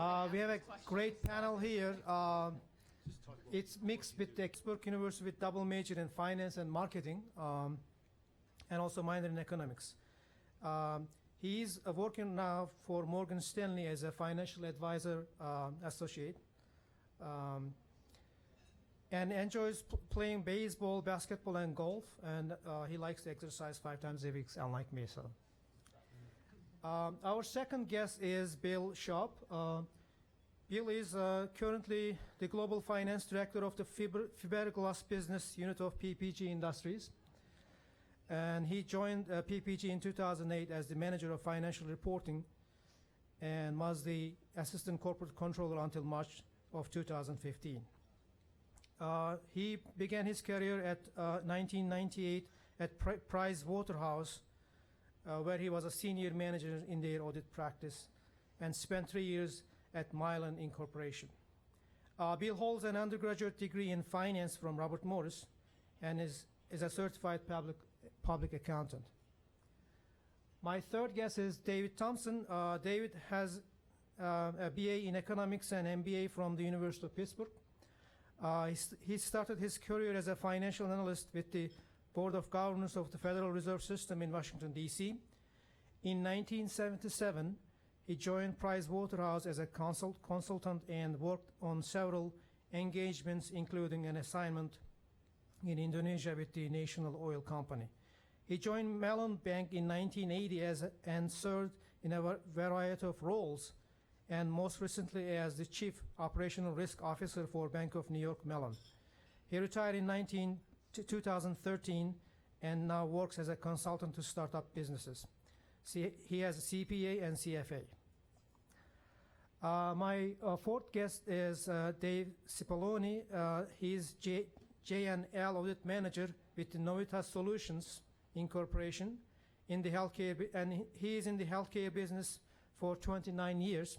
We have a great panel here. It's mixed with the Pittsburgh University with double major in finance and marketing, and also minor in economics. He's working now for Morgan Stanley as a financial advisor associate, and enjoys playing baseball, basketball, and golf. And he likes to exercise 5 times a week, unlike me. So, our second guest is Bill Schaupp. Bill is currently the Global Finance Director of the fiberglass business unit of PPG Industries. And he joined PPG in 2008 as the Manager of Financial Reporting and was the Assistant Corporate Controller until March of 2015. He began his career at 1998 at Price Waterhouse, where he was a senior manager in their audit practice, and spent 3 years at Madeline Incorporation. Bill holds an undergraduate degree in finance from Robert Morris and is a certified public accountant. My third guest is David Thompson. David has a BA in economics and MBA from the University of Pittsburgh. He started his career as a financial analyst with the Board of Governors of the Federal Reserve System in Washington, D.C. In 1977, he joined Price Waterhouse as a consultant and worked on several engagements, including an assignment in Indonesia with the National Oil Company. He joined Mellon Bank in 1980 and served in a variety of roles, and most recently as the Chief Operational Risk Officer for Bank of New York Mellon. He retired in 2013 and now works as a consultant to startup businesses. He has a CPA and CFA. My fourth guest is Dave Cipollone. He's JLAudit Audit Manager with the Novitas Solutions Incorporation in the healthcare, and he is in the healthcare business for 29 years,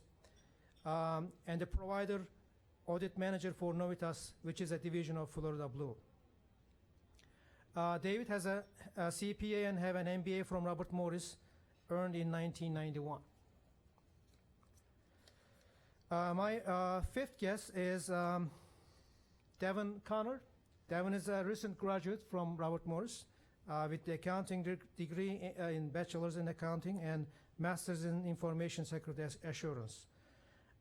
and the provider audit manager for Novitas, which is a division of Florida Blue. David has a CPA and have an MBA from Robert Morris, earned in 1991. My fifth guest is Devin Connor. Devin is a recent graduate from Robert Morris with the accounting degree in bachelor's in accounting and master's in information security assurance.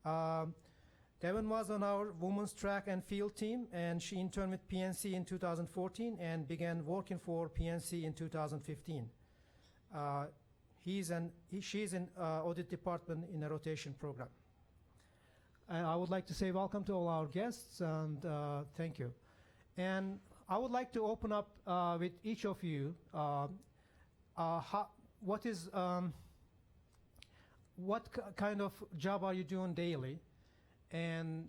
Devin was on our women's track and field team, and she interned with PNC in 2014 and began working for PNC in 2015. She's in audit department in a rotation program. And I would like to say welcome to all our guests, and thank you. And I would like to open up with each of you. What kind of job are you doing daily, and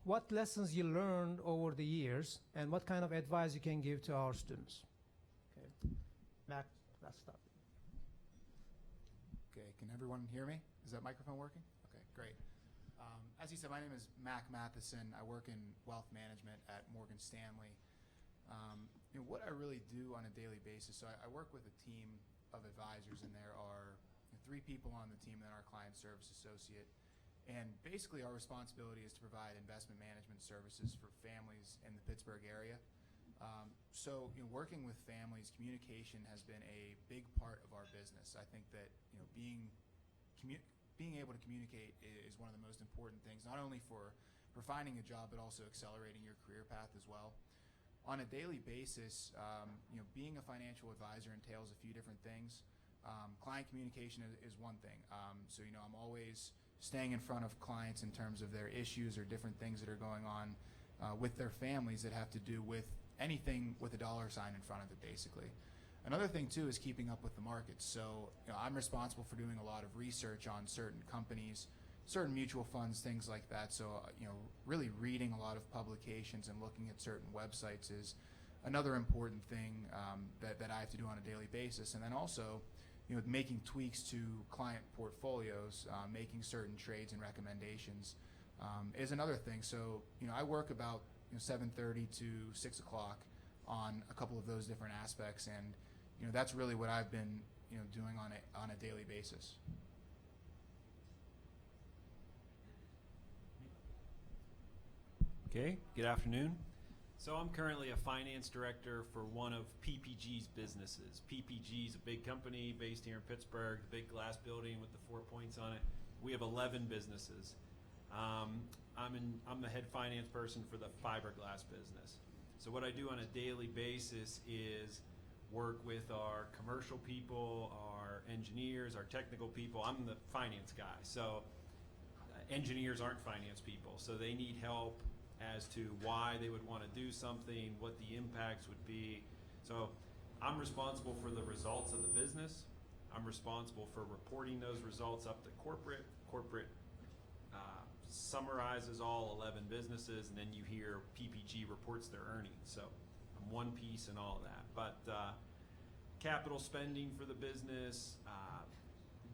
what lessons you learned over the years, and what kind of advice you can give to our students? Okay, Mac, let's start. Okay, can everyone hear me? Is that microphone working? Okay, great. As he said, my name is Mathison. I work in wealth management at Morgan Stanley. What I really do on a daily basis, so I work with a team of advisors, and there are 3 people on the team, and then our client service associate. And basically our responsibility is to provide investment management services for families in the Pittsburgh area. So working with families, communication has been a big part of our business. I think that being able to communicate is one of the most important things, not only for finding a job, but also accelerating your career path as well. On a daily basis, being a financial advisor entails a few different things. Client communication is one thing. So I'm always staying in front of clients in terms of their issues or different things that are going on with their families that have to do with anything with a dollar sign in front of it, basically. Another thing too is keeping up with the markets. So I'm responsible for doing a lot of research on certain companies, certain mutual funds, things like that. So really reading a lot of publications and looking at certain websites is another important thing that I have to do on a daily basis. And then also making tweaks to client portfolios, making certain trades and recommendations is another thing. So I work about 7:30 to 6 o'clock on a couple of those different aspects, and that's really what I've been doing on a daily basis. Okay, good afternoon. So I'm currently a finance director for one of PPG's businesses. PPG is a big company based here in Pittsburgh, the big glass building with the 4 points on it. We have 11 businesses. I'm the head finance person for the fiberglass business. So what I do on a daily basis is work with our commercial people, our engineers, our technical people. I'm the finance guy. So engineers aren't finance people, so they need help as to why they would want to do something, what the impacts would be. So I'm responsible for the results of the business. I'm responsible for reporting those results up to corporate. Corporate summarizes all 11 businesses, and then you hear PPG reports their earnings. So I'm one piece in all of that. But capital spending for the business,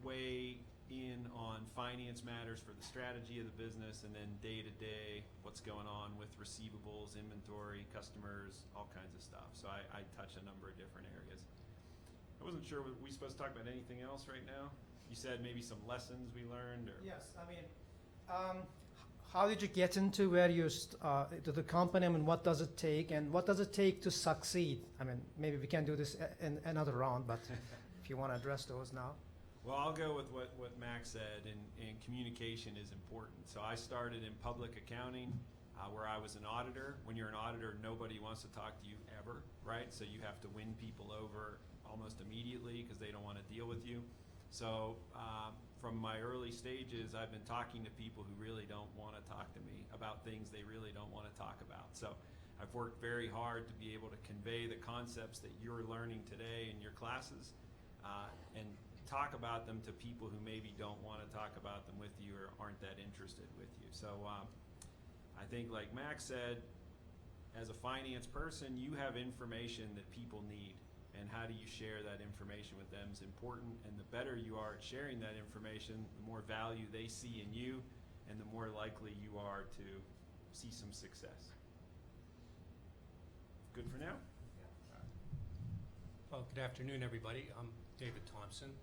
weigh in on finance matters for the strategy of the business, and then day-to-day what's going on with receivables, inventory, customers, all kinds of stuff. So I touch a number of different areas. I wasn't sure, were we supposed to talk about anything else right now? You said maybe some lessons we learned, or? Yes, I mean, how did you get into where you to the company? I mean, what does it take, and what does it take to succeed? I mean, maybe we can do this in another round, but if you want to address those now. Well, I'll go with what Max said, and communication is important. So I started in public accounting, where I was an auditor. When you're an auditor, nobody wants to talk to you ever, right? So you have to win people over almost immediately because they don't want to deal with you. So from my early stages, I've been talking to people who really don't want to talk to me about things they really don't want to talk about. So I've worked very hard to be able to convey the concepts that you're learning today in your classes, and talk about them to people who maybe don't want to talk about them with you or aren't that interested with you. So I think, like Max said, as a finance person, you have information that people need, and how do you share that information with them is important. And the better you are at sharing that information, the more value they see in you, and the more likely you are to see some success. Good for now? Well, good afternoon, everybody. I'm David Thompson.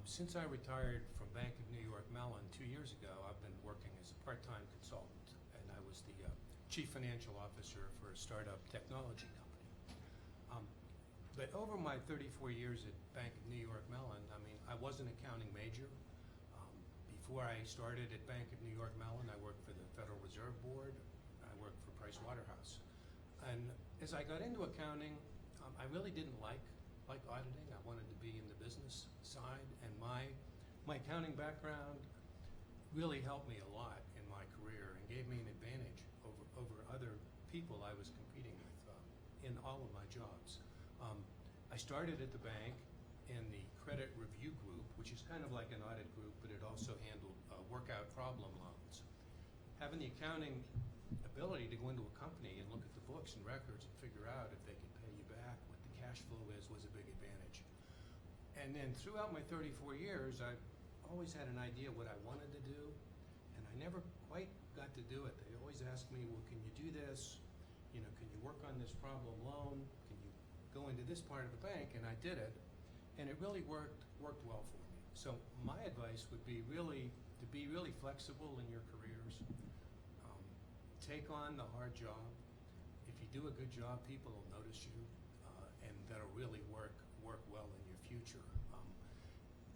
Since I retired from Bank of New York Mellon 2 years ago, I've been working as a part-time consultant, and I was the chief financial officer for a startup technology company. But over my 34 years at Bank of New York Mellon, I mean, I was an accounting major. Before I started at Bank of New York Mellon, I worked for the Federal Reserve Board. I worked for Price Waterhouse. And as I got into accounting, I really didn't like auditing. I wanted to be in the business side, and my accounting background really helped me a lot in my career and gave me an advantage over other people I was competing with in all of my jobs. I started at the bank in the credit review group, which is kind of like an audit group, but it also handled workout problem loans. Having the accounting ability to go into a company and look at the books and records and figure out if they can pay you back, what the cash flow is, was a big advantage. And then throughout my 34 years, I always had an idea what I wanted to do, and I never quite got to do it. They always asked me, well, can you do this? You know, can you work on this problem loan? Can you go into this part of the bank? And I did it, and it really worked well for me. So my advice would be to be really flexible in your careers. Take on the hard job. If you do a good job, people will notice you, and that'll really work well in your future.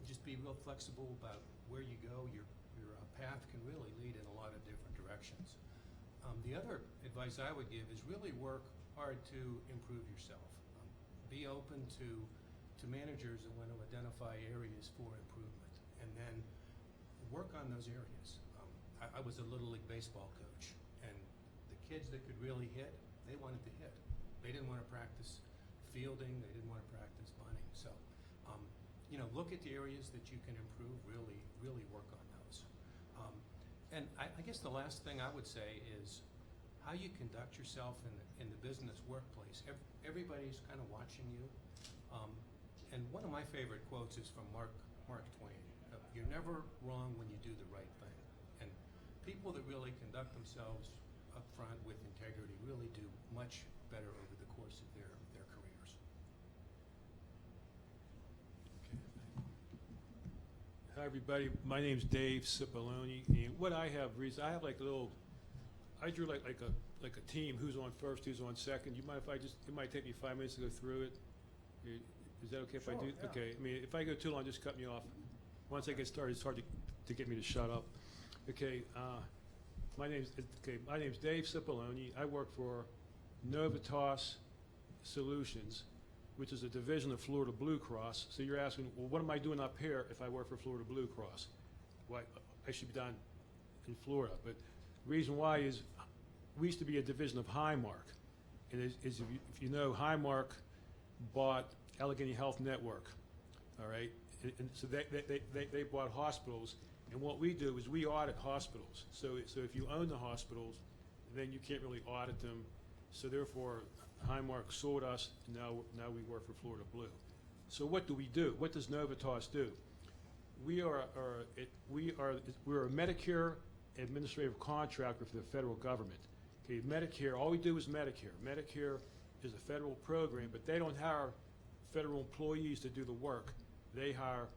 Just be real flexible about where you go. Your path can really lead in a lot of different directions. The other advice I would give is really work hard to improve yourself. Be open to managers that want to identify areas for improvement, and then work on those areas. I was a Little League baseball coach, and the kids that could really hit, they wanted to hit. They didn't want to practice fielding. They didn't want to practice bunting. So, look at the areas that you can improve. Really work on those. And I guess the last thing I would say is how you conduct yourself in the business workplace. Everybody's kind of watching you. And one of my favorite quotes is from Mark Twain. You're never wrong when you do the right thing. And people that really conduct themselves up front with integrity really do much better over the course of their careers. Hi everybody, my name's Dave Cipollone, and what I have like a little I drew like a team, who's on first, who's on second. You mind if it might take me 5 minutes to go through it? Is that okay if I Sure, do? yeah. Okay, I mean, if I go too long, just cut me off. Once I get started, it's hard to get me to shut up. Okay, my name's Dave Cipollone. I work for Novitas Solutions, which is a division of Florida Blue Cross. So you're asking, well, what am I doing up here if I work for Florida Blue Cross? Why, I should be down in Florida. But the reason why is we used to be a division of Highmark. And if you know, Highmark bought Allegheny Health Network, all right? And so they bought hospitals. And what we do is we audit hospitals. So if you own the hospitals, then you can't really audit them. So therefore, Highmark sold us, and now we work for Florida Blue. So what do we do? What does Novitas do? We're a Medicare administrative contractor for the federal government. Okay, Medicare, all we do is Medicare. Medicare is a federal program, but they don't hire federal employees to do the work. They hire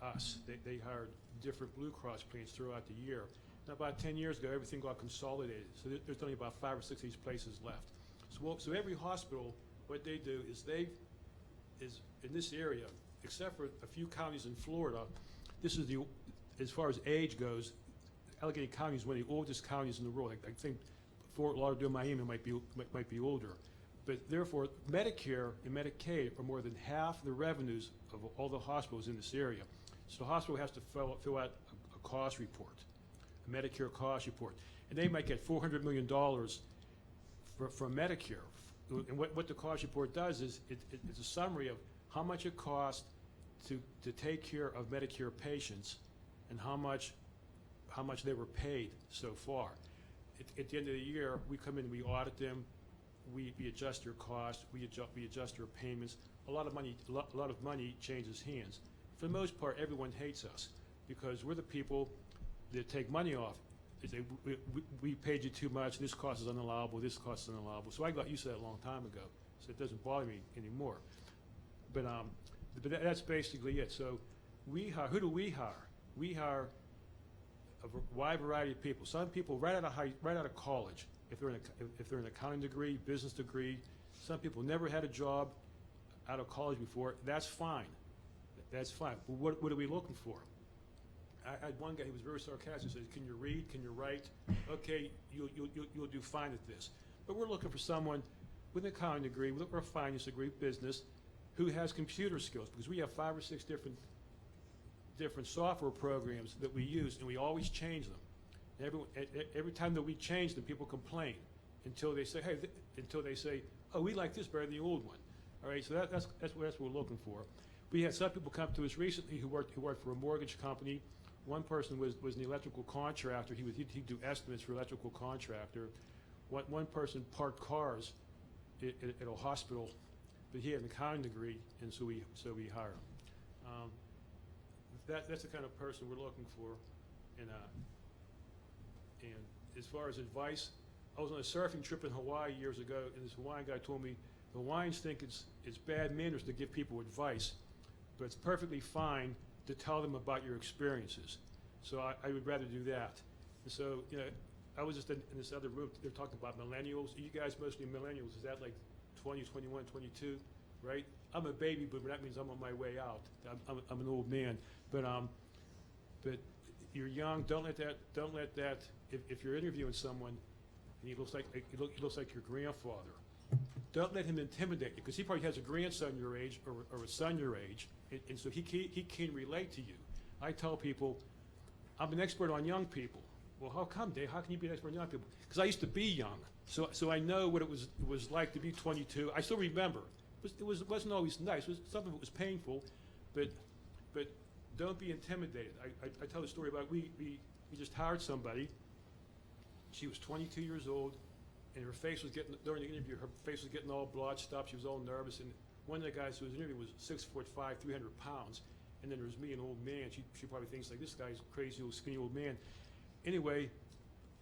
us. They hire different Blue Cross plans throughout the year. Now, about 10 years ago, everything got consolidated, so there's only about 5 or 6 of these places left. So every hospital, what they do is in this area, except for a few counties in Florida, this is as far as age goes, Allegheny County is one of the oldest counties in the world. I think Fort Lauderdale, Miami might be older. But therefore, Medicare and Medicaid are more than half the revenues of all the hospitals in this area. So the hospital has to fill out a cost report, a Medicare cost report. And they might get $400 million from Medicare. And what the cost report does is it's a summary of how much it costs to take care of Medicare patients and how much they were paid so far. At the end of the year, we come in, we audit them, we adjust their costs, we adjust their payments. A lot of money changes hands. For the most part, everyone hates us because we're the people that take money off. They say, we paid you too much, this cost is unallowable, this cost is unallowable. So I got used to that a long time ago, so it doesn't bother me anymore. But that's basically it. So who do we hire? We hire a wide variety of people. Some people right out of college, if they're an accounting degree, business degree. Some people never had a job out of college before. That's fine. That's fine. But what are we looking for? I had one guy who was very sarcastic. Said, "Can you read? Can you write? Okay, you'll do fine at this." But we're looking for someone with an accounting degree, with a finance degree, business, who has computer skills, because we have 5 or 6 different software programs that we use, and we always change them. And every time that we change them, people complain until they say, "Oh, we like this better than the old one." All right, so that's what we're looking for. We had some people come to us recently who worked for a mortgage company. One person was an electrical contractor. He'd do estimates for electrical contractor. One person parked cars at a hospital, but he had an accounting degree, and so we hire him. That's the kind of person we're looking for. And as far as advice, I was on a surfing trip in Hawaii years ago, and this Hawaiian guy told me the Hawaiians think it's bad manners to give people advice, but it's perfectly fine to tell them about your experiences. So I would rather do that. And so, I was just in this other room, they're talking about millennials. You guys mostly millennials, is that like 20, 21, 22, right? I'm a baby boomer, that means I'm on my way out. I'm an old man. But you're young, don't let that, if you're interviewing someone and he looks like your grandfather, don't let him intimidate you, because he probably has a grandson your age or a son your age, and so he can relate to you. I tell people, I'm an expert on young people. Well, how come, Dave? How can you be an expert on young people? Because I used to be young, so I know what it was like to be 22. I still remember. It wasn't always nice. Some of it was painful, but don't be intimidated. I tell the story about we just hired somebody. She was 22 years old, and her face was during the interview, her face was getting all blotched up. She was all nervous, and one of the guys who was interviewing was 6'5", 300 pounds. And then there was me, an old man. She probably thinks like, this guy's crazy old skinny old man. Anyway,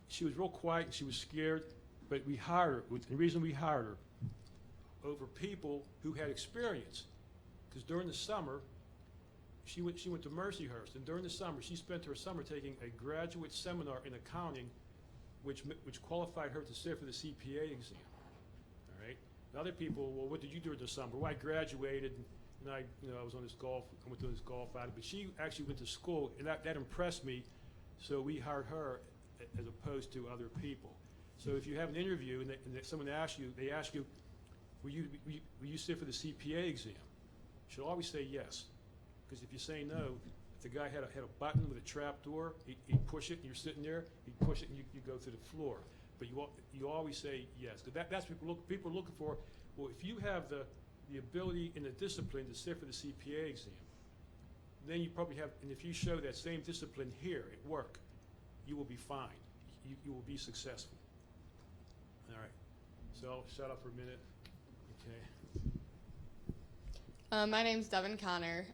she was real quiet and she was scared, but we hired her. The reason we hired her over people who had experience, because during the summer, she went to Mercyhurst, and during the summer, she spent her summer taking a graduate seminar in accounting which qualified her to sit for the CPA exam. All right. And other people, well, what did you do in the summer? Well, I graduated, and I was on this golf. I went to this golf outing, but she actually went to school, and that impressed me. So we hired her as opposed to other people. So if you have an interview and someone asks you, will you sit for the CPA exam? You should always say yes, because if you say no, if the guy had a button with a trap door, he'd push it, and you're sitting there, he'd push it, and you go to the floor. But you always say yes, because that's what people are looking for. Well, if you have the ability and the discipline to sit for the CPA exam, then you probably have, and if you show that same discipline here at work, you will be fine. You will be successful. All right. So I'll shut up for a minute. Okay. My name's Devin Connor.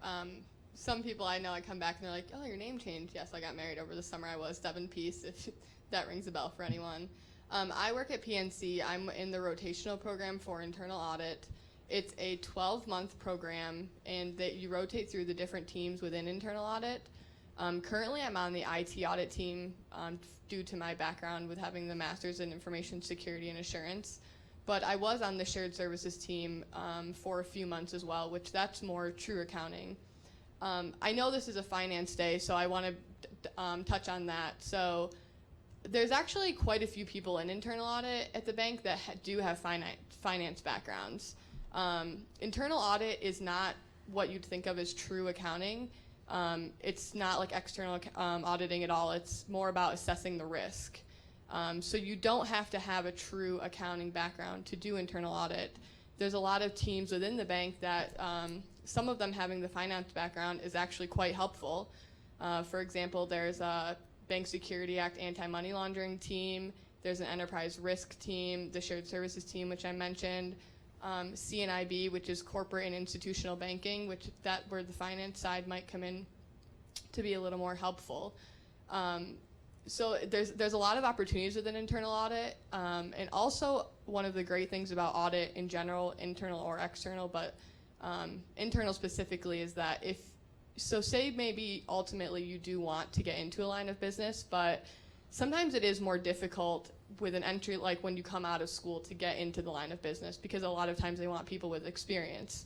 Some people I know, I come back and they're like, oh, your name changed. Yes, I got married over the summer. I was Devin Peace, if that rings a bell for anyone. I work at PNC. I'm in the rotational program for internal audit. It's a 12-month program, and that you rotate through the different teams within internal audit. Currently, I'm on the IT audit team due to my background with having the Master's in Information Security and Assurance. But I was on the shared services team for a few months as well, which that's more true accounting. I know this is a finance day, so I want to touch on that. So there's actually quite a few people in internal audit at the bank that do have finance backgrounds. Internal audit is not what you'd think of as true accounting. It's not like external auditing at all. It's more about assessing the risk. So you don't have to have a true accounting background to do internal audit. There's a lot of teams within the bank that some of them having the finance background is actually quite helpful. For example, there's a Bank Security Act anti-money laundering team. There's an enterprise risk team, the shared services team, which I mentioned. CNIB, which is corporate and institutional banking, where the finance side might come in to be a little more helpful. So there's a lot of opportunities within internal audit, and also one of the great things about audit in general, internal or external, but internal specifically, is that say maybe ultimately you do want to get into a line of business, but sometimes it is more difficult with an entry, like when you come out of school, to get into the line of business, because a lot of times they want people with experience.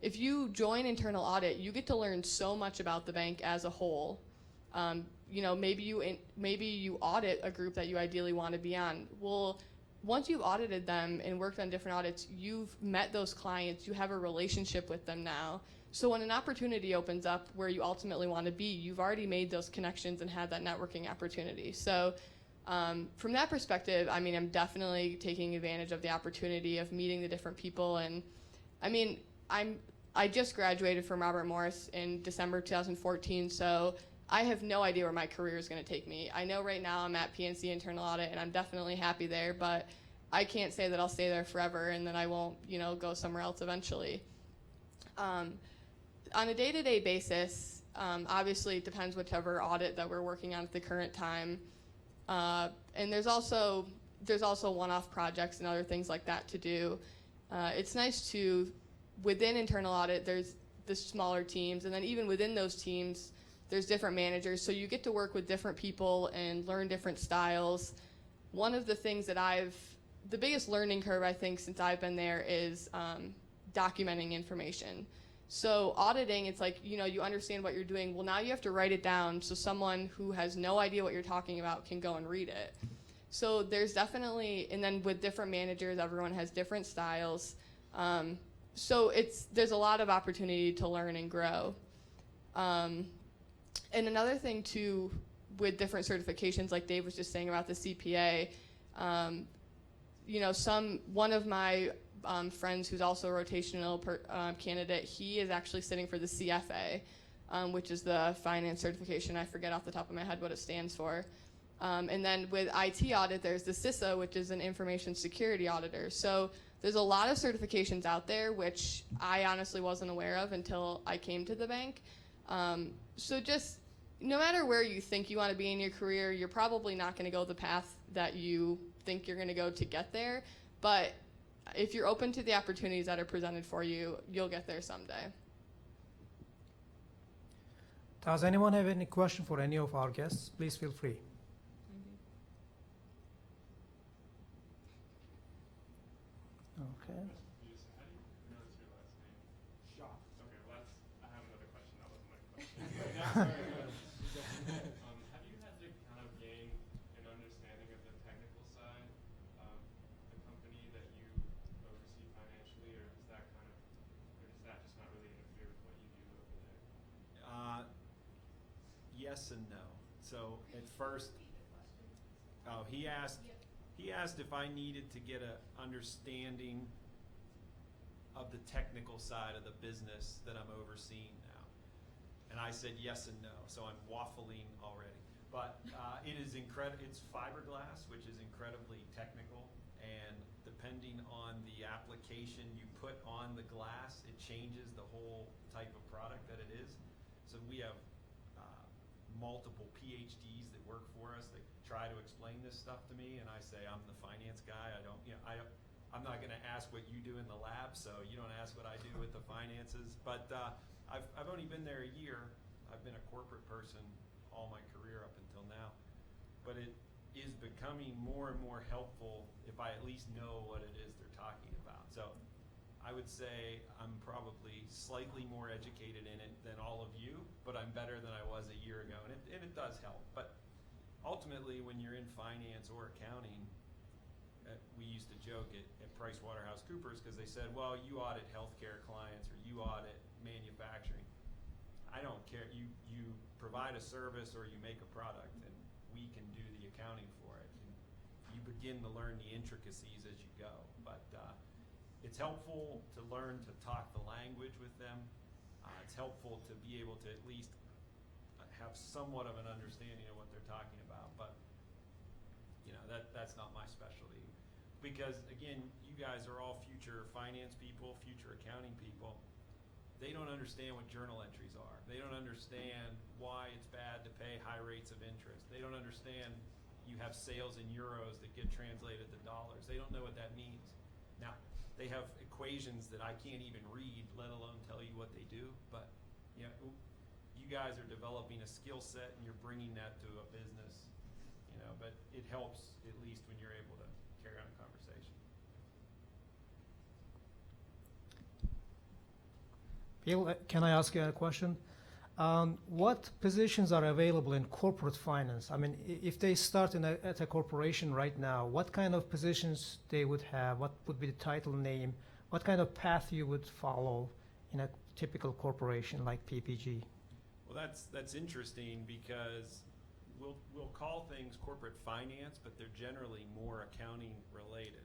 If you join internal audit, you get to learn so much about the bank as a whole. Maybe you audit a group that you ideally want to be on. Well, once you've audited them and worked on different audits, you've met those clients, you have a relationship with them now. So when an opportunity opens up where you ultimately want to be, you've already made those connections and had that networking opportunity. So from that perspective, I'm definitely taking advantage of the opportunity of meeting the different people. And I just graduated from Robert Morris in December 2014, so I have no idea where my career is going to take me. I know right now I'm at PNC Internal Audit, and I'm definitely happy there, but I can't say that I'll stay there forever and then I won't, go somewhere else eventually. On a day-to-day basis, obviously it depends whichever audit that we're working on at the current time. And there's also one-off projects and other things like that to do. It's nice to, within internal audit, there's the smaller teams, and then even within those teams, there's different managers, so you get to work with different people and learn different styles. One of the things that the biggest learning curve, I think, since I've been there is documenting information. So auditing, it's like, you understand what you're doing. Well, now you have to write it down so someone who has no idea what you're talking about can go and read it. So there's definitely, and then with different managers, everyone has different styles. So there's a lot of opportunity to learn and grow. And another thing too, with different certifications, like Dave was just saying about the CPA, one of my friends who's also a rotational candidate, he is actually sitting for the CFA, which is the finance certification. I forget off the top of my head what it stands for. And then with IT audit, there's the CISA, which is an information security auditor. So there's a lot of certifications out there, which I honestly wasn't aware of until I came to the bank. So just no matter where you think you want to be in your career, you're probably not going to go the path that you think you're going to go to get there. But if you're open to the opportunities that are presented for you, you'll get there someday. Does anyone have any question for any of our guests? Please feel free. Okay. How do you pronounce your last name? Schaupp. Okay, well I have another question. That wasn't my question. Have you had to kind of gain an understanding of the technical side of the company that you oversee financially, or does that just not really interfere with what you do over there? Yes and no. So at first, he asked if I needed to get a understanding of the technical side of the business that I'm overseeing now. And I said yes and no, so I'm waffling already. But it is it's fiberglass, which is incredibly technical, and depending on the application you put on the glass, it changes the whole type of product that it is. So we have multiple PhDs that work for us that try to explain this stuff to me, and I say I'm the finance guy. I'm not going to ask what you do in the lab, so you don't ask what I do with the finances. But I've only been there a year. I've been a corporate person all my career up until now, but it is becoming more and more helpful if I at least know what it is they're talking about. So I would say I'm probably slightly more educated in it than all of you, but I'm better than I was a year ago, and it does help. But ultimately, when you're in finance or accounting, we used to joke at PricewaterhouseCoopers because they said, well, you audit healthcare clients or you audit manufacturing. I don't care. You provide a service or you make a product, and we can do the accounting for it. And you begin to learn the intricacies as you go. But it's helpful to learn to talk the language with them. It's helpful to be able to at least have somewhat of an understanding of what they're talking about. But that's not my specialty. Because again, you guys are all future finance people, future accounting people. They don't understand what journal entries are. They don't understand why it's bad to pay high rates of interest. They don't understand you have sales in euros that get translated to dollars. They don't know what that means. Now, they have equations that I can't even read, let alone tell you what they do. But you guys are developing a skill set and you're bringing that to a business. But it helps at least when you're able to carry on a conversation. Bill, can I ask you a question? What positions are available in corporate finance? I mean, if they start at a corporation right now, what kind of positions they would have? What would be the title name? What kind of path you would follow in a typical corporation like PPG? Well, that's interesting because we'll call things corporate finance, but they're generally more accounting related.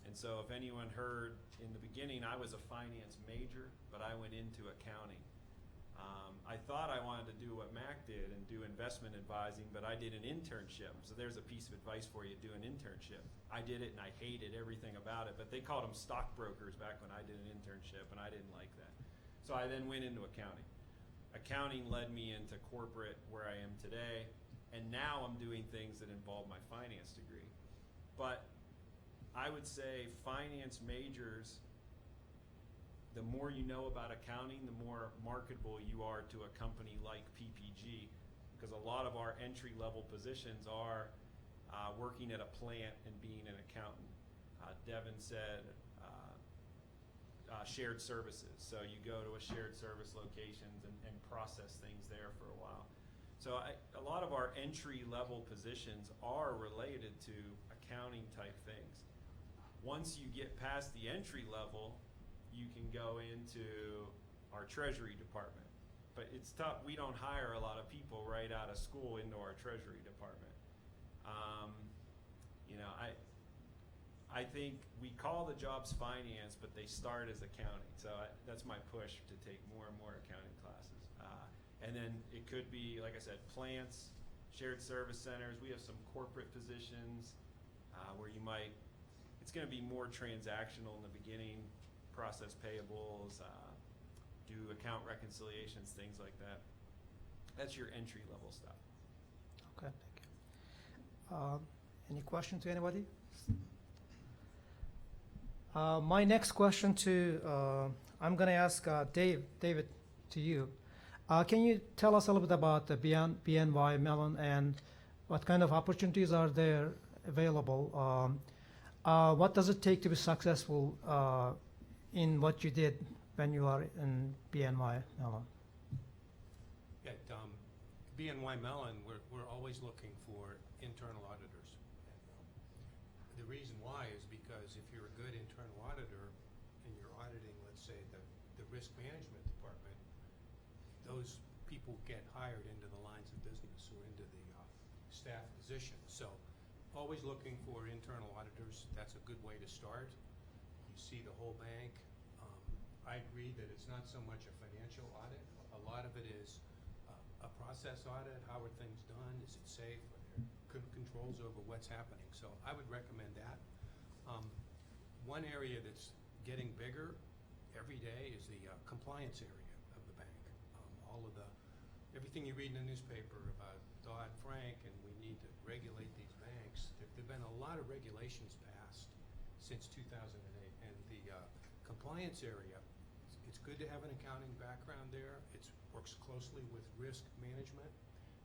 And so if anyone heard in the beginning, I was a finance major, but I went into accounting. I thought I wanted to do what Mac did and do investment advising, but I did an internship. So there's a piece of advice for you, do an internship. I did it and I hated everything about it, but they called them stockbrokers back when I did an internship, and I didn't like that. So I then went into accounting. Accounting led me into corporate where I am today, and now I'm doing things that involve my finance degree. But I would say finance majors, the more you know about accounting, the more marketable you are to a company like PPG, because a lot of our entry-level positions are working at a plant and being an accountant. Devin said shared services, so you go to a shared service locations and process things there for a while. So a lot of our entry-level positions are related to accounting-type things. Once you get past the entry level, you can go into our treasury department. But it's tough. We don't hire a lot of people right out of school into our treasury department. I think we call the jobs finance, but they start as accounting. So that's my push to take more and more accounting classes. And then it could be, like I said, plants, shared service centers. We have some corporate positions where you might, it's going to be more transactional in the beginning, process payables, do account reconciliations, things like that. That's your entry level stuff. Okay, thank you. Any question to anybody? My next question I'm going to ask David to you. Can you tell us a little bit about the BNY Mellon and what kind of opportunities are there available? What does it take to be successful in what you did when you are in BNY Mellon? At BNY Mellon, we're always looking for internal auditors. And, the reason why is because if you're a good internal auditor and you're auditing, let's say, the risk management department, those people get hired into the lines of business or into the staff positions. So always looking for internal auditors. That's a good way to start. You see the whole bank. I agree that it's not so much a financial audit. A lot of it is a process audit. How are things done? Is it safe? Are there controls over what's happening? So I would recommend that. One area that's getting bigger every day is the compliance area of the bank. Everything you read in the newspaper about Dodd-Frank and we need to regulate these banks. There've been a lot of regulations passed since 2008, and the compliance area, it's good to have an accounting background there. It works closely with risk management,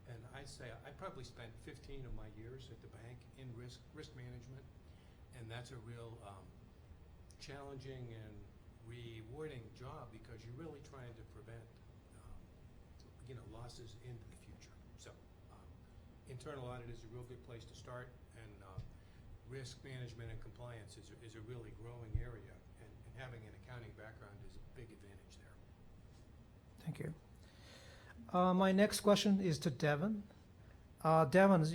and I'd say I probably spent 15 of my years at the bank in risk management, and that's a real challenging and rewarding job because you're really trying to prevent losses into the future. So internal audit is a real good place to start, and risk management and compliance is a really growing area, and having an accounting background is a big advantage there. Thank you. My next question is to Devin. Devin,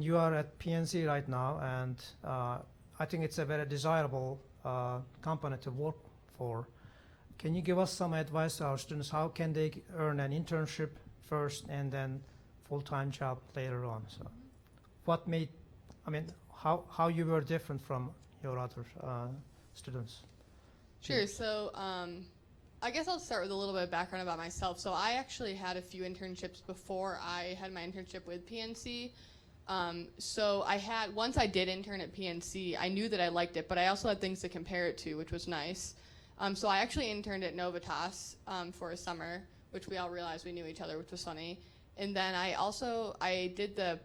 you are at PNC right now, and I think it's a very desirable company to work for. Can you give us some advice to our students? How can they earn an internship first and then full-time job later on? So, what made, how you were different from your other students? Sure. So I guess I'll start with a little bit of background about myself. So I actually had a few internships before I had my internship with PNC. So once I did intern at PNC, I knew that I liked it, but I also had things to compare it to, which was nice. So I actually interned at Novitas for a summer, which we all realized we knew each other, which was funny. And then I did the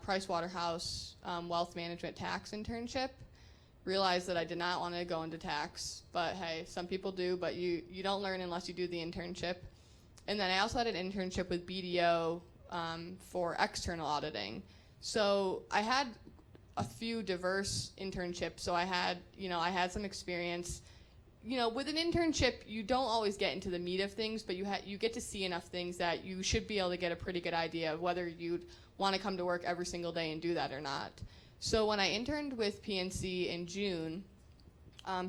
Price Waterhouse wealth management tax internship. Realized that I did not want to go into tax, but hey, some people do, but you don't learn unless you do the internship. And then I also had an internship with BDO for external auditing. So I had a few diverse internships. So I had some experience. With an internship, you don't always get into the meat of things, but you get to see enough things that you should be able to get a pretty good idea of whether you'd want to come to work every single day and do that or not. So when I interned with PNC in June,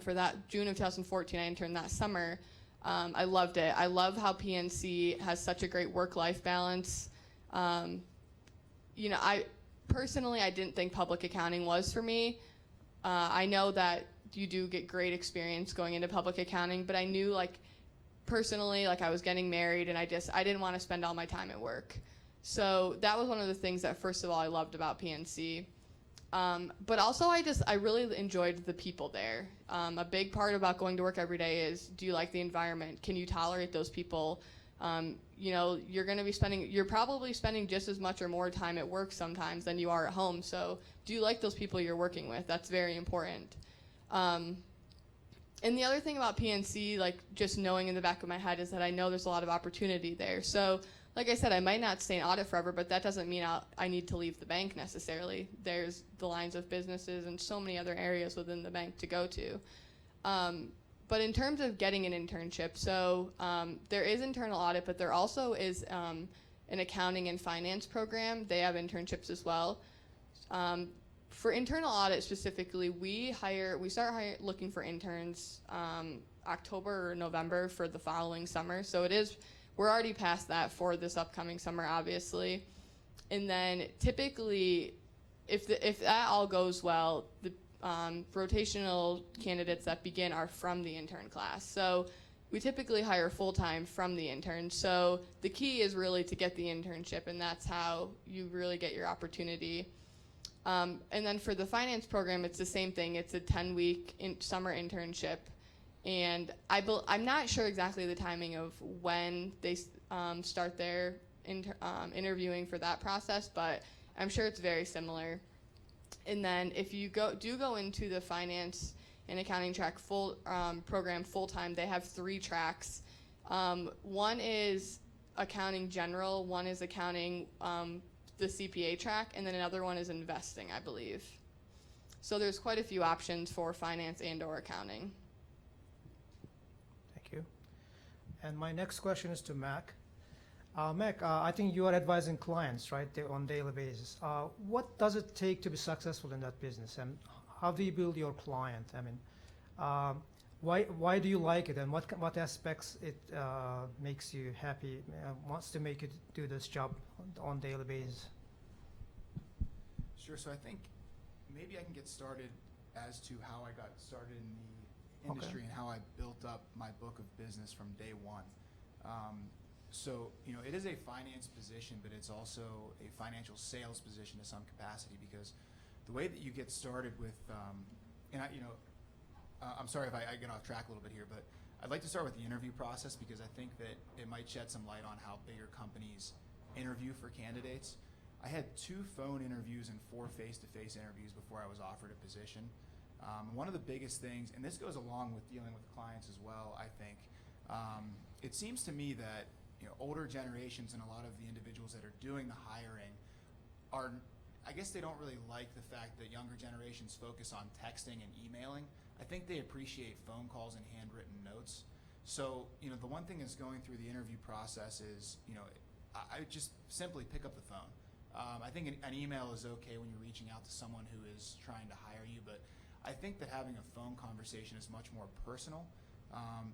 for that June of 2014, I interned that summer. I loved it. I love how PNC has such a great work-life balance. I personally didn't think public accounting was for me. I know that you do get great experience going into public accounting, but I knew personally, I was getting married and I didn't want to spend all my time at work. So that was one of the things that first of all I loved about PNC. But also I really enjoyed the people there. A big part about going to work every day is, do you like the environment? Can you tolerate those people? You're probably spending just as much or more time at work sometimes than you are at home. So do you like those people you're working with? That's very important. And the other thing about PNC, just knowing in the back of my head, is that I know there's a lot of opportunity there. So like I said, I might not stay in audit forever, but that doesn't mean I need to leave the bank necessarily. There's the lines of businesses and so many other areas within the bank to go to. But in terms of getting an internship, so there is internal audit, but there also is an accounting and finance program. They have internships as well. For internal audit specifically, we start looking for interns October or November for the following summer. So we're already past that for this upcoming summer, obviously. And then typically, if that all goes well, the rotational candidates that begin are from the intern class. So we typically hire full-time from the intern. So the key is really to get the internship, and that's how you really get your opportunity. And then for the finance program, it's the same thing. It's a 10-week summer internship. And I'm not sure exactly the timing of when they start their interviewing for that process, but I'm sure it's very similar. And then if you go into the finance and accounting track program full time, they have 3 tracks. One is accounting general, one is accounting the CPA track, and then another one is investing, I believe. So there's quite a few options for finance and or accounting. Thank you. And my next question is to Mac. Mac, I think you are advising clients, right, on daily basis. What does it take to be successful in that business, and how do you build your client? I mean, why do you like it, and what aspects it makes you happy, wants to make you do this job on daily basis? Sure. So I think maybe I can get started as to how I got started in the industry and how I built up my book of business from day one. So, it is a finance position, but it's also a financial sales position to some capacity, because the way that you get started with, I'm sorry if I get off track a little bit here, but I'd like to start with the interview process, because I think that it might shed some light on how bigger companies interview for candidates. I had 2 phone interviews and 4 face-to-face interviews before I was offered a position. One of the biggest things, and this goes along with dealing with clients as well, I think, it seems to me that older generations and a lot of the individuals that are doing the hiring I guess they don't really like the fact that younger generations focus on texting and emailing. I think they appreciate phone calls and handwritten notes. So, the one thing that's going through the interview process is, I just simply pick up the phone. I think an email is okay when you're reaching out to someone who is trying to hire you, but I think that having a phone conversation is much more personal.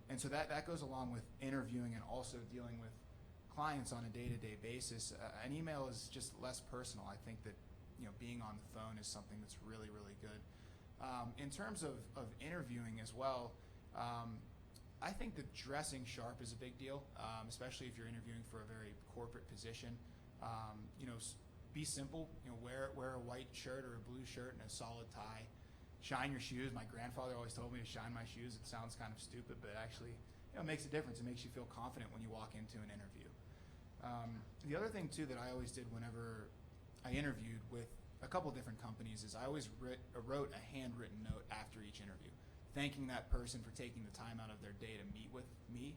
And so that goes along with interviewing and also dealing with clients on a day-to-day basis. An email is just less personal. I think that being on the phone is something that's really, really good. In terms of interviewing as well, I think that dressing sharp is a big deal, especially if you're interviewing for a very corporate position. Be simple. Wear a white shirt or a blue shirt and a solid tie. Shine your shoes. My grandfather always told me to shine my shoes. It sounds kind of stupid, but actually, it makes a difference. It makes you feel confident when you walk into an interview. The other thing too that I always did whenever I interviewed with a couple different companies is I always wrote a handwritten note after each interview, thanking that person for taking the time out of their day to meet with me.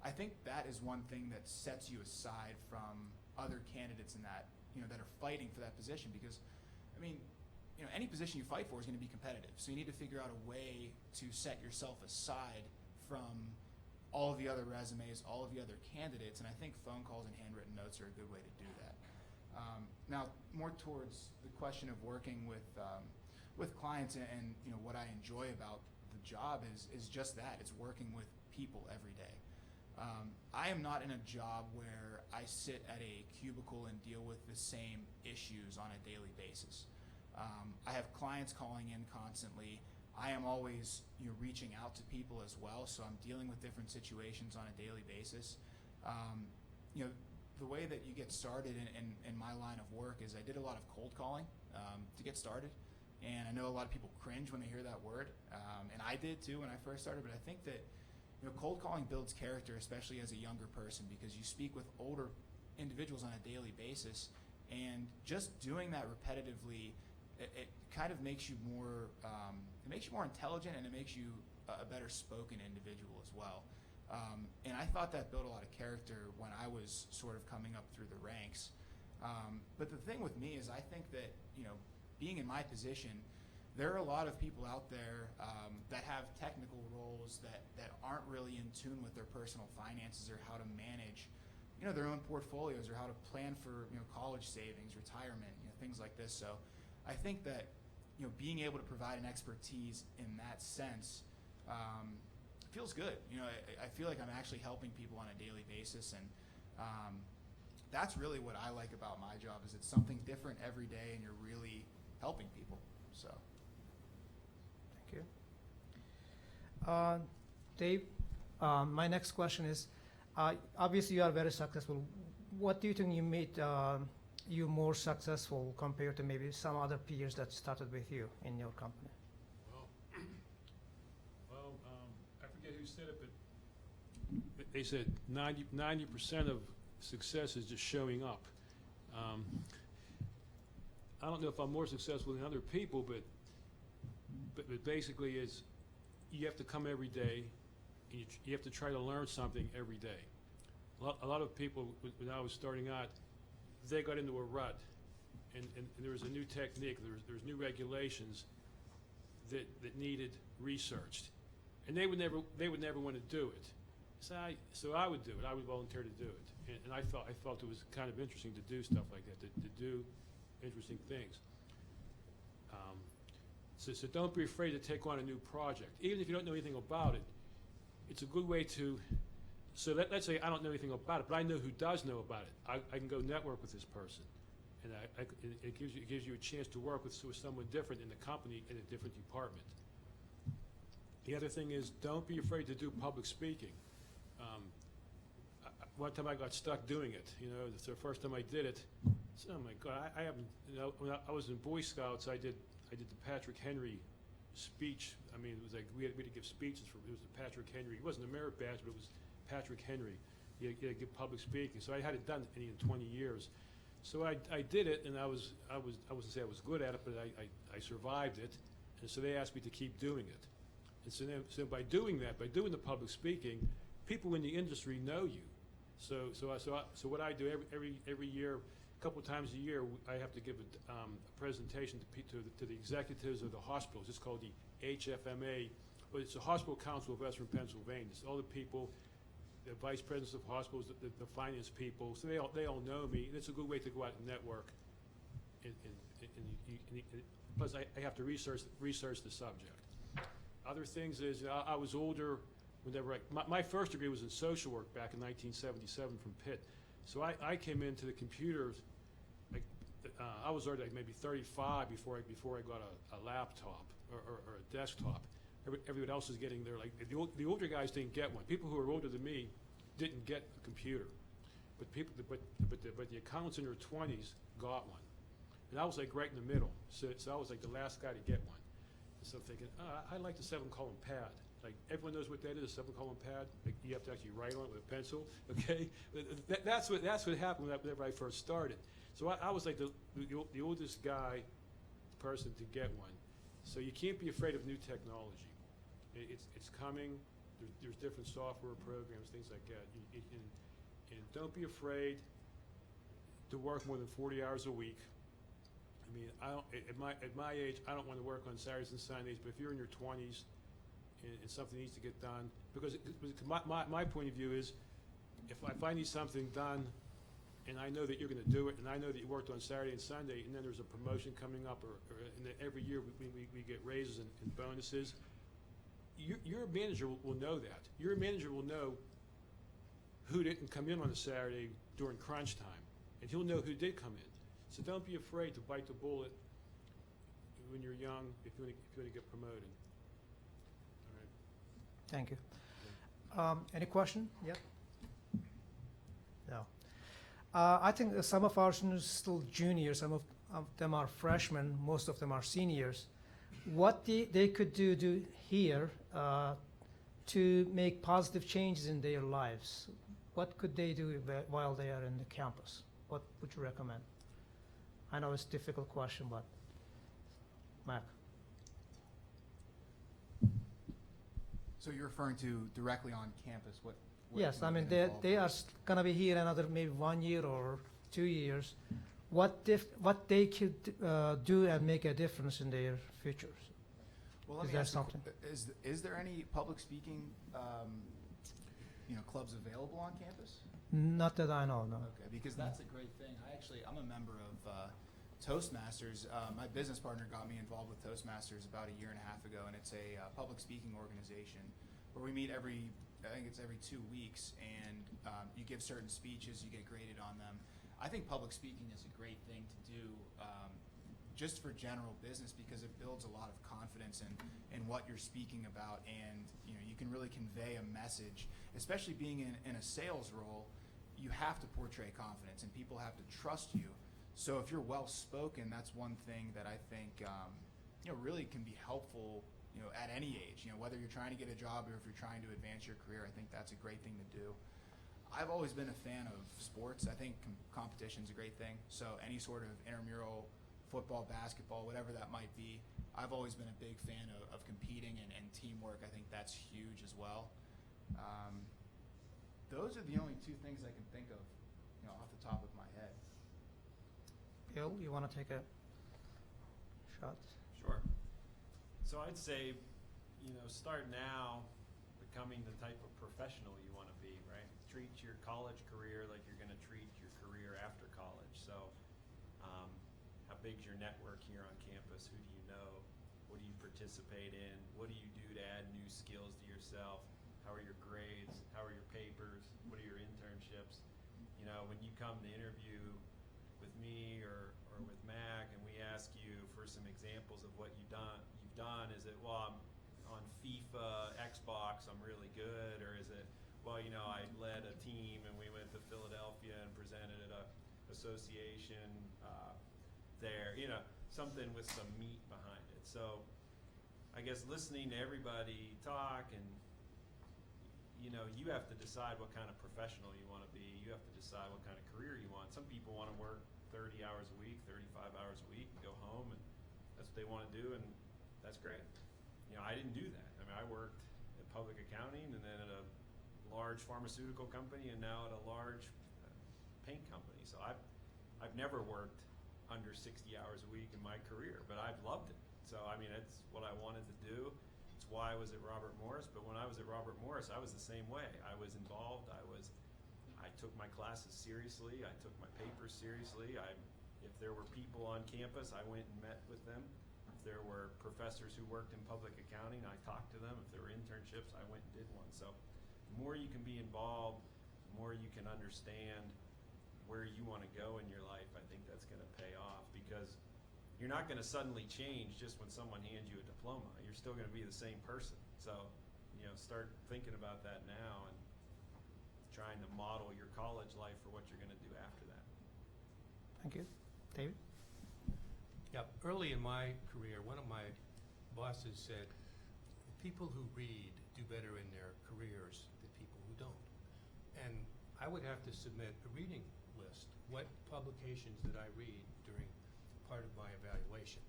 I think that is one thing that sets you aside from other candidates in that, that are fighting for that position, because, any position you fight for is going to be competitive. So you need to figure out a way to set yourself aside from all of the other resumes, all of the other candidates, and I think phone calls and handwritten notes are a good way to do that. Now, more towards the question of working with clients and what I enjoy about the job is just that. It's working with people every day. I am not in a job where I sit at a cubicle and deal with the same issues on a daily basis. I have clients calling in constantly. I am always reaching out to people as well, so I'm dealing with different situations on a daily basis. The way that you get started in my line of work is I did a lot of cold calling to get started, and I know a lot of people cringe when they hear that word, and I did too when I first started, but I think that cold calling builds character, especially as a younger person, because you speak with older individuals on a daily basis, and just doing that repetitively, it kind of makes you more intelligent, and it makes you a better spoken individual as well. And I thought that built a lot of character when I was sort of coming up through the ranks. But the thing with me is I think that, being in my position, there are a lot of people out there that have technical roles that aren't really in tune with their personal finances or how to manage, their own portfolios, or how to plan for, college savings, retirement, things like this. So I think that, being able to provide an expertise in that sense feels good. I feel like I'm actually helping people on a daily basis, and that's really what I like about my job, is it's something different every day, and you're really helping people. So. Thank you. Dave, my next question is, obviously you are very successful. What do you think made you more successful compared to maybe some other peers that started with you in your company? Well, I forget who said it, but they said 90% of success is just showing up. I don't know if I'm more successful than other people, but basically is you have to come every day, and you have to try to learn something every day. A lot of people, when I was starting out, they got into a rut, and there was a new technique, there's new regulations that needed researched, and they would never want to do it. So I would do it. I would volunteer to do it, and I felt it was kind of interesting to do stuff like that, to do interesting things. So don't be afraid to take on a new project, even if you don't know anything about it. It's a good way to. So let's say I don't know anything about it, but I know who does know about it. I can go network with this person, and it gives you a chance to work with someone different in the company in a different department. The other thing is, don't be afraid to do public speaking. One time I got stuck doing it. The first time I did it, oh my God, I haven't. When I was in Boy Scouts, I did the Patrick Henry speech. I mean, it was like we had to give speeches for. It was the Patrick Henry. It wasn't a merit badge, but it was Patrick Henry. You had to give public speaking. So I hadn't done it in 20 years. So I did it, and I wouldn't say I was good at it, but I survived it. And so they asked me to keep doing it. And so by doing that, by doing the public speaking, people in the industry know you. So what I do every year, a couple of times a year, I have to give a presentation to the executives of the hospitals. It's called the HFMA, but it's the Hospital Council of Western Pennsylvania. It's all the people, the vice presidents of hospitals, the finance people. So they all know me, and it's a good way to go out and network. Plus, I have to research the subject. Other things is I was older. Whenever my first degree was in social work back in 1977 from Pitt. So I came into the computers. I was already like maybe 35 before I got a laptop or a desktop. Everyone else is getting there. Like the older guys didn't get one. People who were older than me didn't get a computer, but the accountants in their 20s got one, and I was like right in the middle. So I was like the last guy to get one. So I'm thinking, I like the 7-column pad. Like everyone knows what that is, a 7-column pad. Like you have to actually write on it with a pencil. Okay, that's what happened whenever I first started. So I was like the oldest person to get one. So you can't be afraid of new technology. It's coming. There's different software programs, things like that. And don't be afraid to work more than 40 hours a week. I mean, at my age, I don't want to work on Saturdays and Sundays. But if you're in your 20s and something needs to get done, because my point of view is, if I need something done, and I know that you're going to do it, and I know that you worked on Saturday and Sunday, and then there's a promotion coming up, and then every year we get raises and bonuses. Your manager will know that. Your manager will know who didn't come in on a Saturday during crunch time, and he'll know who did come in. So don't be afraid to bite the bullet when you're young if you want to get promoted. All right. Thank you. Any question? Yep. No. I think some of our students are still juniors. Some of them are freshmen. Most of them are seniors. What they could do here to make positive changes in their lives? What could they do while they are in the campus? What would you recommend? I know it's a difficult question, but Mac. So you're referring to directly on campus? What Yes, I would mean get involved they in? are going to be here another maybe 1 year or 2 years. What they could do and make a difference in their futures? Well, let Is me there ask you, something? is there any public speaking clubs available on campus? Not that I know, no. Okay, because that's a great thing. I'm a member of Toastmasters. My business partner got me involved with Toastmasters about 1.5 years ago, and it's a public speaking organization where we meet every 2 weeks, and you give certain speeches, you get graded on them. I think public speaking is a great thing to do just for general business, because it builds a lot of confidence in what you're speaking about, and you can really convey a message. Especially being in a sales role, you have to portray confidence, and people have to trust you. So if you're well spoken, that's one thing that I think really can be helpful at any age. Whether you're trying to get a job or if you're trying to advance your career, I think that's a great thing to do. I've always been a fan of sports. I think competition's a great thing. So any sort of intramural football, basketball, whatever that might be. I've always been a big fan of competing and teamwork. I think that's huge as well. Those are the only two things I can think of, off the top of my head. Bill, you want to take a shot? Sure. So I'd say, start now becoming the type of professional you want to be, right? Treat your college career like you're going to treat your career after college. So how big's your network here on campus? Who do you know? What do you participate in? What do you do to add new skills to yourself? How are your grades? How are your papers? What are your internships? When you come to interview with me or with Mac and we ask you for some examples of what you've done, is it, well, I'm on FIFA, Xbox, I'm really good, or is it, well, I led a team and we went to Philadelphia and presented at a association there, something with some meat behind it. So I guess listening to everybody talk and you have to decide what kind of professional you want to be. You have to decide what kind of career you want. Some people want to work 30 hours a week, 35 hours a week, and go home, and that's what they want to do, and that's great. I didn't do that. I mean, I worked at public accounting and then at a large pharmaceutical company and now at a large paint company. So I've never worked under 60 hours a week in my career, but I've loved it. So, I mean, it's what I wanted to do. It's why I was at Robert Morris, but when I was at Robert Morris, I was the same way. I was involved. I took my classes seriously. I took my papers seriously. If there were people on campus, I went and met with them. If there were professors who worked in public accounting, I talked to them. If there were internships, I went and did one. So the more you can be involved, the more you can understand where you want to go in your life. I think that's going to pay off, because you're not going to suddenly change just when someone hands you a diploma. You're still going to be the same person. So, start thinking about that now and trying to model your college life for what you're going to do after that. Thank you. David? Yeah, early in my career, one of my bosses said, people who read do better in their careers than people who don't. And I would have to submit a reading list. What publications did I read during part of my evaluation?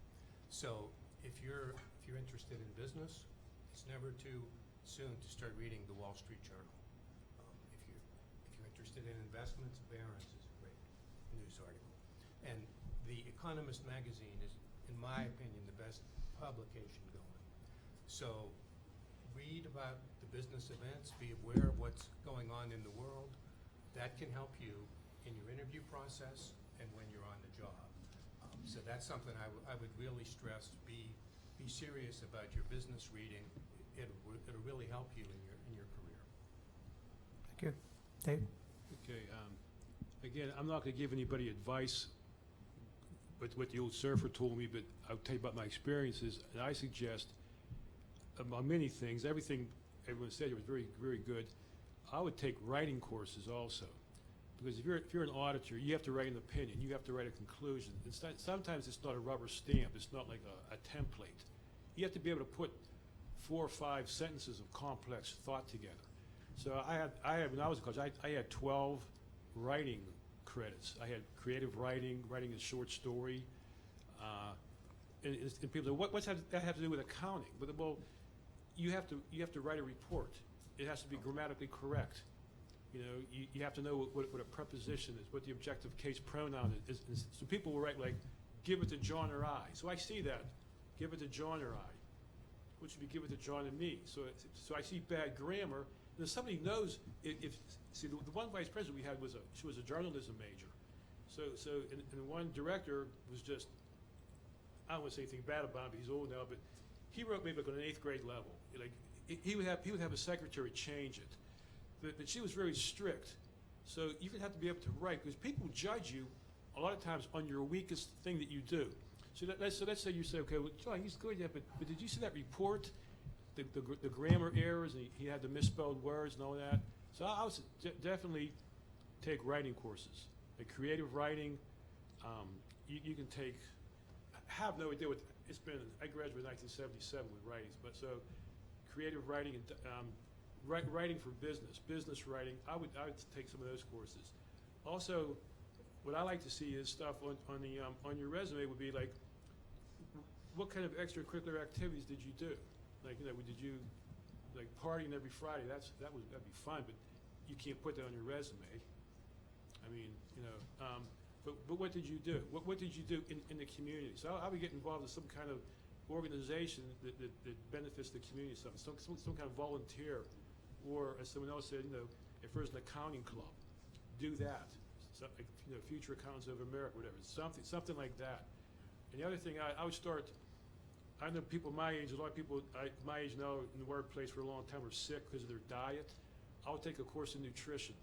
So if you're interested in business, it's never too soon to start reading the Wall Street Journal. If you're interested in investments, Barron's is a great news article. And The Economist magazine is, in my opinion, the best publication going. So read about the business events, be aware of what's going on in the world. That can help you in your interview process and when you're on the job. So that's something I would really stress. Be serious about your business reading. It'll really help you in your career. Thank you. Dave? Okay. Again, I'm not going to give anybody advice with what the old surfer told me, but I'll tell you about my experiences. And I suggest, among many things, everything everyone said was very, very good. I would take writing courses also, because if you're an auditor, you have to write an opinion, you have to write a conclusion. Sometimes it's not a rubber stamp, it's not like a template. You have to be able to put 4 or 5 sentences of complex thought together. So I had when I was in college, I had 12 writing credits. I had creative writing, writing a short story. And people say, what's that have to do with accounting? But well, you have to write a report. It has to be grammatically correct. You have to know what a preposition is, what the objective case pronoun is. So people will write like, give it to John or I. So I see that, give it to John or I, which would be give it to John and me. So I see bad grammar. And if somebody knows, see the one vice president we had she was a journalism major. So and one director was just, I don't want to say anything bad about him, but he's old now, but he wrote maybe like on an 8th grade level. Like he would have a secretary change it. But she was very strict. So you would have to be able to write, because people judge you a lot of times on your weakest thing that you do. So let's say you say, okay, well, John, he's good, yeah, but did you see that report? The grammar errors, and he had the misspelled words and all that. So I would definitely take writing courses. Like creative writing, you can take, I have no idea what, I graduated in 1977 with writings, but so creative writing and writing for business writing, I would take some of those courses. Also, what I like to see is stuff on your resume would be like, what kind of extracurricular activities did you do? Like, did you like partying every Friday? That'd be fun, but you can't put that on your resume. I mean, but what did you do? What did you do in the community? So I would get involved in some kind of organization that benefits the community, some kind of volunteer, or as someone else said, if there's an accounting club, do that. So, like, Future Accountants of America, whatever, something like that. And the other thing, I would start. I know people my age, a lot of people my age now in the workplace for a long time are sick because of their diet. I would take a course in nutrition.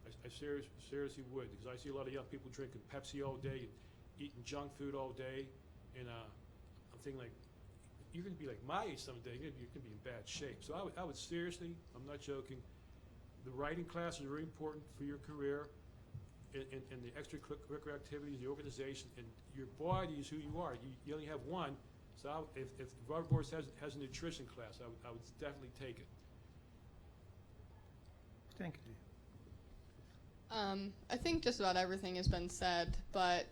I seriously would, because I see a lot of young people drinking Pepsi all day and eating junk food all day, and I'm thinking, like, you're going to be like my age someday. You're going to be in bad shape. So I would seriously, I'm not joking, the writing classes are very important for your career, and the extracurricular activities, the organization, and your body is who you are. You only have one. So if Robert Boris has a nutrition class, I would definitely take it. Thank you. I think just about everything has been said, but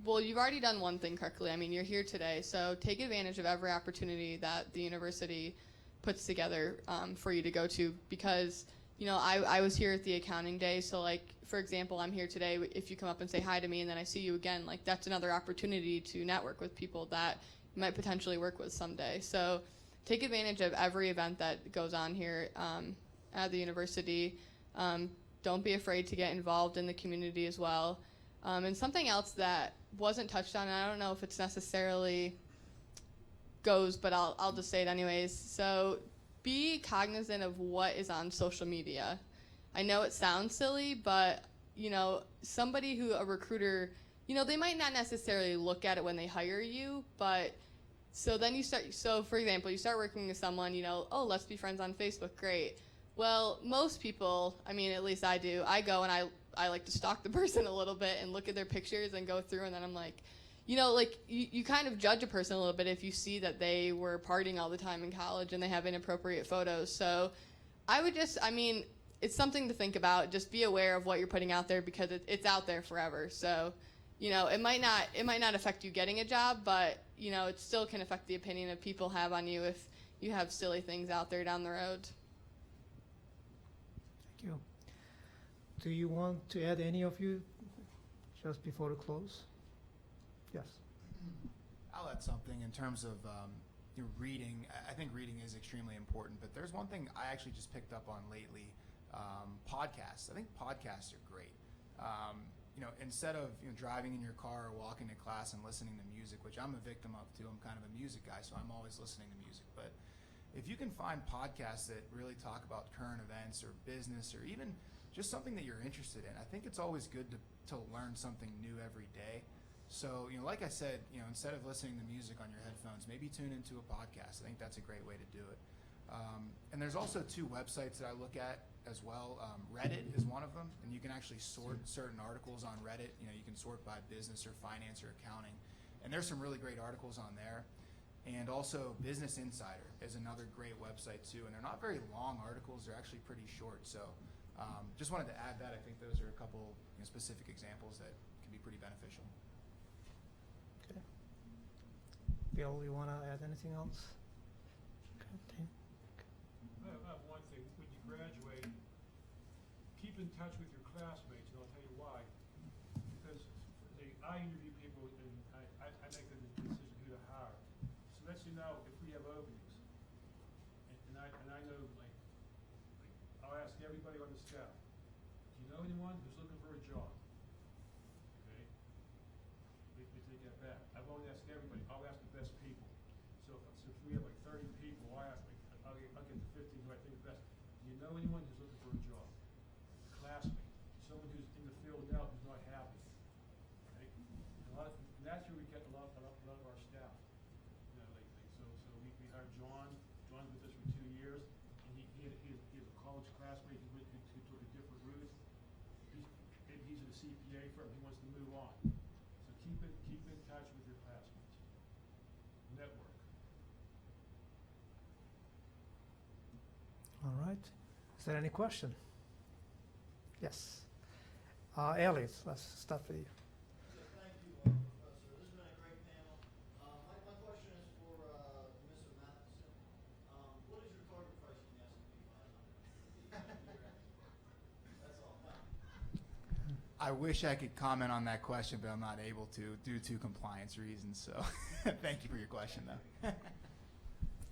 well, you've already done one thing correctly. I mean, you're here today, so take advantage of every opportunity that the university puts together for you to go to, because I was here at the accounting day, so like, for example, I'm here today. If you come up and say hi to me and then I see you again, like, that's another opportunity to network with people that you might potentially work with someday. So take advantage of every event that goes on here at the university. Don't be afraid to get involved in the community as well. And something else that wasn't touched on, and I don't know if it's necessarily goes, but I'll just say it anyways. So be cognizant of what is on social media. I know it sounds silly, but somebody a recruiter, they might not necessarily look at it when they hire you, but so then for example, you start working with someone, oh, let's be friends on Facebook, great. Well, most people, I mean, at least I do, I go and I like to stalk the person a little bit and look at their pictures and go through, and then I'm like, you kind of judge a person a little bit if you see that they were partying all the time in college and they have inappropriate photos. So it's something to think about. Just be aware of what you're putting out there, because it's out there forever. So, it might not affect you getting a job, but, it still can affect the opinion of people have on you if you have silly things out there down the road. Thank you. Do you want to add, any of you, just before the close? Yes. I'll add something in terms of reading. I think reading is extremely important, but there's one thing I actually just picked up on lately. Podcasts. I think podcasts are great. Instead of driving in your car or walking to class and listening to music, which I'm a victim of too. I'm kind of a music guy, so I'm always listening to music. But if you can find podcasts that really talk about current events or business or even just something that you're interested in, I think it's always good to learn something new every day. So, like I said, instead of listening to music on your headphones, maybe tune into a podcast. I think that's a great way to do it. And there's also two websites that I look at as well. Reddit is one of them, and you can actually sort certain articles on Reddit. You can sort by business or finance or accounting. And there's some really great articles on there. And also Business Insider is another great website too. And they're not very long articles. They're actually pretty short. So just wanted to add that. I think those are a couple specific examples that can be pretty beneficial. Okay. Bill, you want to add anything else? Okay. I have one thing. When you graduate, keep in touch with your classmates, and I'll tell you why. Because I interview people, and I make the decision who to hire. So let's if we have openings, and I know, like I'll ask everybody on the staff, do you know anyone who's looking for a job? Okay. If they get back, I won't ask everybody. I'll ask the best people. So if we have like 30 people, I'll get the 15 who I think are best. Do you know anyone who's looking for a job? A classmate, someone who's in the field now who's not happy. Right? And that's where we get a lot of our staff. So we hired John. John's with us for 2 years, and he has a college classmate who took a different route. He's at a CPA firm. He wants to move on. So keep in touch with your classmates. Network. All right. Is there any question? Yes. Elliot, let's start with you. Thank you, Professor. This has been a great panel. My question is for Mr. Mathison. What is your target price in the S&P 500? That's all. I wish I could comment on that question, but I'm not able to due to compliance reasons. So thank you for your question, though.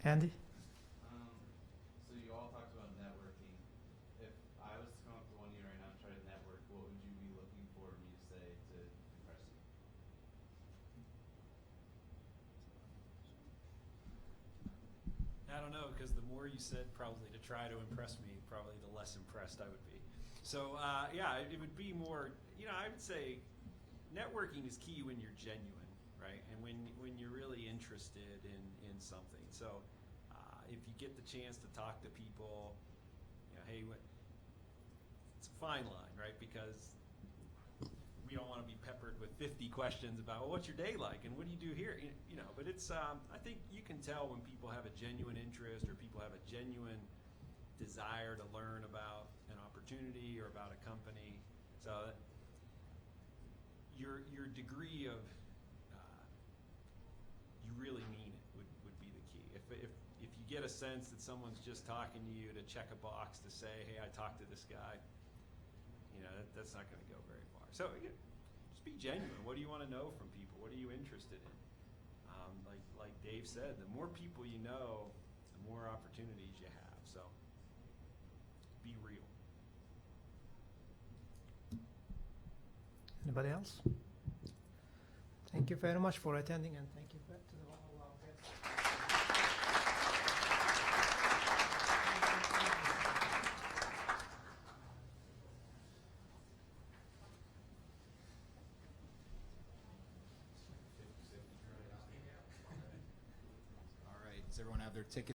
Andy? So you all talked about networking. If I was to come up to one of you right now and try to network, what would you be looking for me to say to impress you? I don't know, because the more you said probably to try to impress me, probably the less impressed I would be. So yeah, it would be more, I would say networking is key when you're genuine, right? And when you're really interested in something. So if you get the chance to talk to people, hey, it's a fine line, right? Because we don't want to be peppered with 50 questions about, well, what's your day like and what do you do here? But it's, I think you can tell when people have a genuine interest or people have a genuine desire to learn about an opportunity or about a company. So your degree of you really mean it would be the key. If you get a sense that someone's just talking to you to check a box to say, hey, I talked to this guy, that's not going to go very far. So just be genuine. What do you want to know from people? What are you interested in? Like Dave said, the more people you know, the more opportunities you have. So be real. Anybody else? Thank you very much for attending, and thank you to all our guests. All right. Does everyone have their ticket?